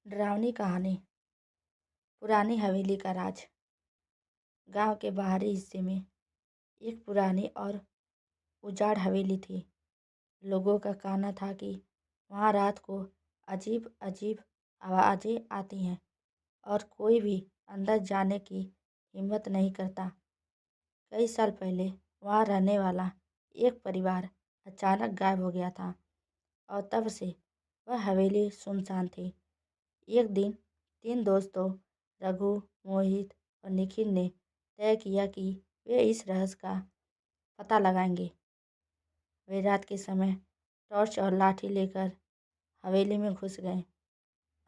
डरावनी कहानी। पुरानी हवेली का राज। गांव के बाहरी हिस्से में एक पुरानी और उजाड़ हवेली थी। लोगों का कहना था कि वहां रात को अजीब अजीब आवाज़ें आती हैं और कोई भी अंदर जाने की हिम्मत नहीं करता। कई साल पहले वहां रहने वाला एक परिवार अचानक गायब हो गया था और तब से वह हवेली सुनसान थी। एक दिन 3 दोस्तों रघु, मोहित और निखिल ने तय किया कि वे इस रहस्य का पता लगाएंगे। वे रात के समय टॉर्च और लाठी लेकर हवेली में घुस गए।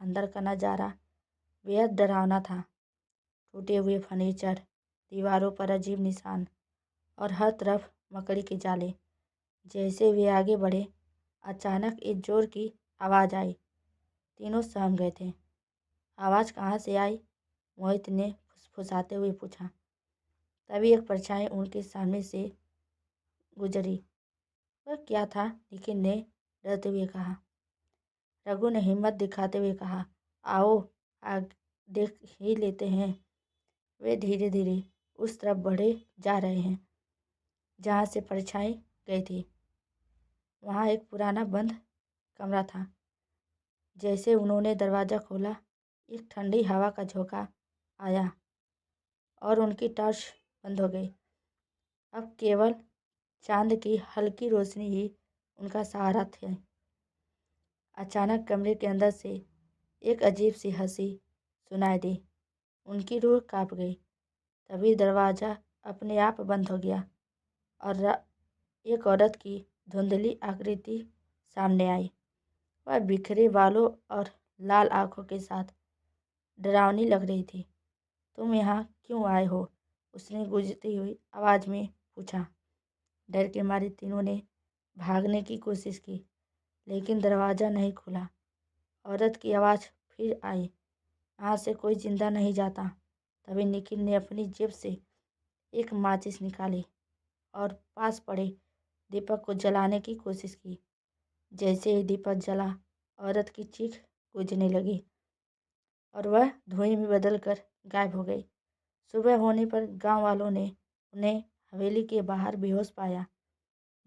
अंदर का नज़ारा बेहद डरावना था। टूटे हुए फर्नीचर, दीवारों पर अजीब निशान और हर तरफ मकड़ी के जाले। जैसे वे आगे बढ़े, अचानक एक जोर की आवाज़ आई। तीनों सहम गए थे। आवाज़ कहाँ से आई? मोहित ने फुसफुसाते हुए पूछा। तभी एक परछाई उनके सामने से गुजरी। वह क्या था? निखिल ने डरते हुए कहा। रघु ने हिम्मत दिखाते हुए कहा, आओ आग देख ही लेते हैं। वे धीरे धीरे उस तरफ बढ़े जा रहे हैं जहाँ से परछाई गई थी। वहाँ एक पुराना बंद कमरा था। जैसे उन्होंने दरवाज़ा खोला, एक ठंडी हवा का झोंका आया और उनकी टॉर्च बंद हो गई। अब केवल चांद की हल्की रोशनी ही उनका सहारा थी। अचानक कमरे के अंदर से एक अजीब सी हंसी सुनाई दी। उनकी रूह कांप गई। तभी दरवाज़ा अपने आप बंद हो गया और एक औरत की धुंधली आकृति सामने आई। वह बिखरे बालों और लाल आंखों के साथ डरावनी लग रही थी। तुम यहाँ क्यों आए हो? उसने गूंजती हुई आवाज़ में पूछा। डर के मारे तीनों ने भागने की कोशिश की, लेकिन दरवाज़ा नहीं खुला। औरत की आवाज़ फिर आई, यहाँ से कोई जिंदा नहीं जाता। तभी निखिल ने अपनी जेब से एक माचिस निकाली और पास पड़े दीपक को जलाने की कोशिश की। जैसे ही दीपक जला, औरत की चीख गूंजने लगी और वह धुएं में बदलकर गायब हो गई। सुबह होने पर गांव वालों ने उन्हें हवेली के बाहर बेहोश पाया।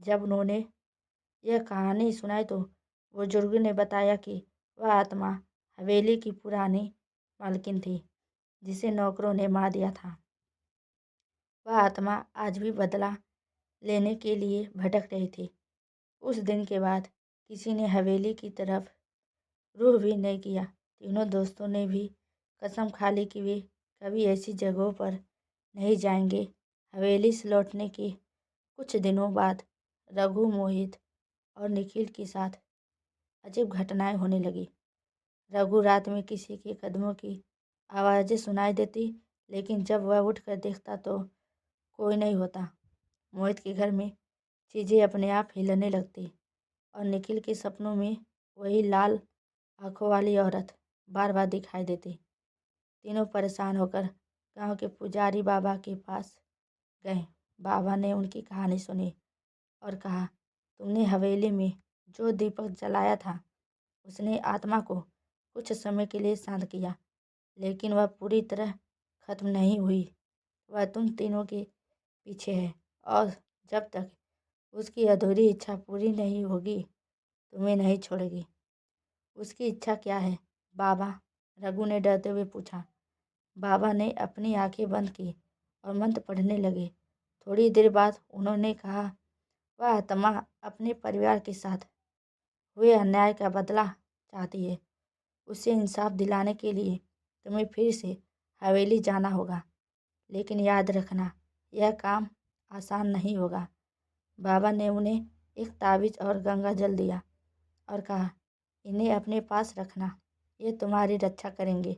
जब उन्होंने यह कहानी सुनाई तो बुजुर्ग ने बताया कि वह आत्मा हवेली की पुरानी मालकिन थी, जिसे नौकरों ने मार दिया था। वह आत्मा आज भी बदला लेने के लिए भटक रही थी। उस दिन के बाद किसी ने हवेली की तरफ रुख भी नहीं किया। तीनों दोस्तों ने भी कसम खा ली कि वे कभी ऐसी जगहों पर नहीं जाएंगे। हवेली से लौटने के कुछ दिनों बाद रघु, मोहित और निखिल के साथ अजीब घटनाएं होने लगी। रघु रात में किसी के कदमों की आवाज़ें सुनाई देती, लेकिन जब वह उठकर देखता तो कोई नहीं होता। मोहित के घर में चीज़ें अपने आप हिलने लगती और निखिल के सपनों में वही लाल आंखों वाली औरत बार बार दिखाई देती। तीनों परेशान होकर गांव के पुजारी बाबा के पास गए। बाबा ने उनकी कहानी सुनी और कहा, तुमने हवेली में जो दीपक जलाया था, उसने आत्मा को कुछ समय के लिए शांत किया, लेकिन वह पूरी तरह खत्म नहीं हुई। वह तुम तीनों के पीछे है और जब तक उसकी अधूरी इच्छा पूरी नहीं होगी, तुम्हें नहीं छोड़ेगी। उसकी इच्छा क्या है बाबा? रघु ने डरते हुए पूछा। बाबा ने अपनी आंखें बंद की और मंत्र पढ़ने लगे। थोड़ी देर बाद उन्होंने कहा, वह आत्मा अपने परिवार के साथ हुए अन्याय का बदला चाहती है। उसे इंसाफ दिलाने के लिए तुम्हें फिर से हवेली जाना होगा, लेकिन याद रखना, यह काम आसान नहीं होगा। बाबा ने उन्हें एक ताबीज़ और गंगा जल दिया और कहा, इन्हें अपने पास रखना, ये तुम्हारी रक्षा करेंगे।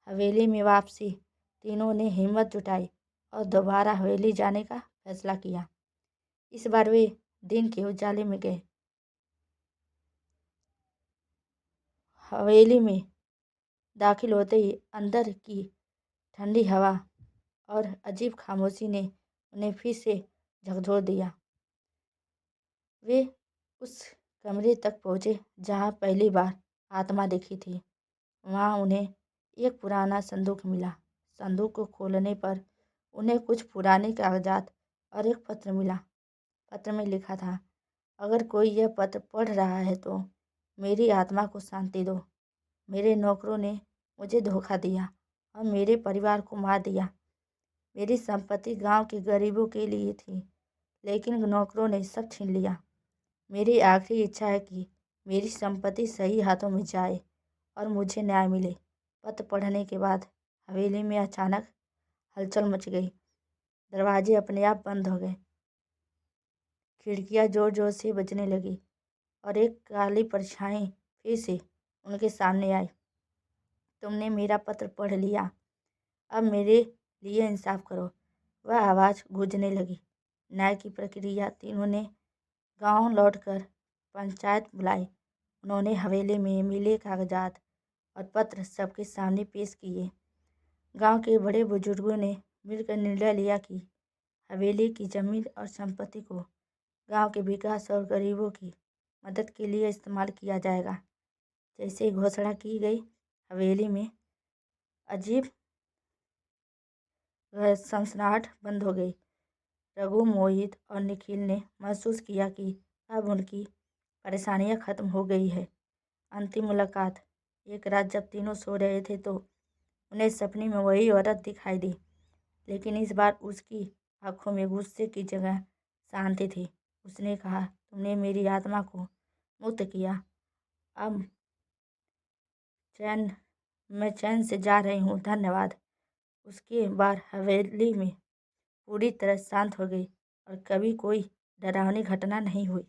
हवेली में वापसी। तीनों ने हिम्मत जुटाई और दोबारा हवेली जाने का फैसला किया। इस बार वे दिन के उजाले में गए। हवेली में दाखिल होते ही अंदर की ठंडी हवा और अजीब खामोशी ने उन्हें फिर से झकझोर दिया। वे उस कमरे तक पहुँचे जहाँ पहली बार आत्मा दिखी थी। वहाँ उन्हें एक पुराना संदूक मिला। संदूक को खोलने पर उन्हें कुछ पुराने कागजात और एक पत्र मिला। पत्र में लिखा था, अगर कोई यह पत्र पढ़ रहा है तो मेरी आत्मा को शांति दो। मेरे नौकरों ने मुझे धोखा दिया और मेरे परिवार को मार दिया। मेरी संपत्ति गांव के गरीबों के लिए थी, लेकिन नौकरों ने सब छीन लिया। मेरी आखिरी इच्छा है कि मेरी संपत्ति सही हाथों में जाए और मुझे न्याय मिले। पत्र पढ़ने के बाद हवेली में अचानक हलचल मच गई। दरवाजे अपने आप बंद हो गए, खिड़कियां जोर जोर से बजने लगी और एक काली परछाई फिर से उनके सामने आई। तुमने मेरा पत्र पढ़ लिया, अब मेरे लिए इंसाफ करो। वह आवाज़ गूंजने लगी। न्याय की प्रक्रिया। तीनों ने गांव लौटकर पंचायत बुलाई। उन्होंने हवेली में मिले कागजात और पत्र सबके सामने पेश किए। गांव के बड़े बुजुर्गों ने मिलकर निर्णय लिया कि हवेली की जमीन और संपत्ति को गांव के विकास और गरीबों की मदद के लिए इस्तेमाल किया जाएगा। जैसे ही घोषणा की गई, हवेली में अजीब सनसनाहट बंद हो गई। रघु, मोहित और निखिल ने महसूस किया कि अब उनकी परेशानियां खत्म हो गई है। अंतिम मुलाकात। एक रात जब तीनों सो रहे थे तो उन्हें सपने में वही औरत दिखाई दी, लेकिन इस बार उसकी आंखों में गुस्से की जगह शांति थी। उसने कहा, तुमने मेरी आत्मा को मुक्त किया, अब चैन मैं चैन से जा रही हूँ, धन्यवाद। उसके बाद हवेली में पूरी तरह शांत हो गई और कभी कोई डरावनी घटना नहीं हुई।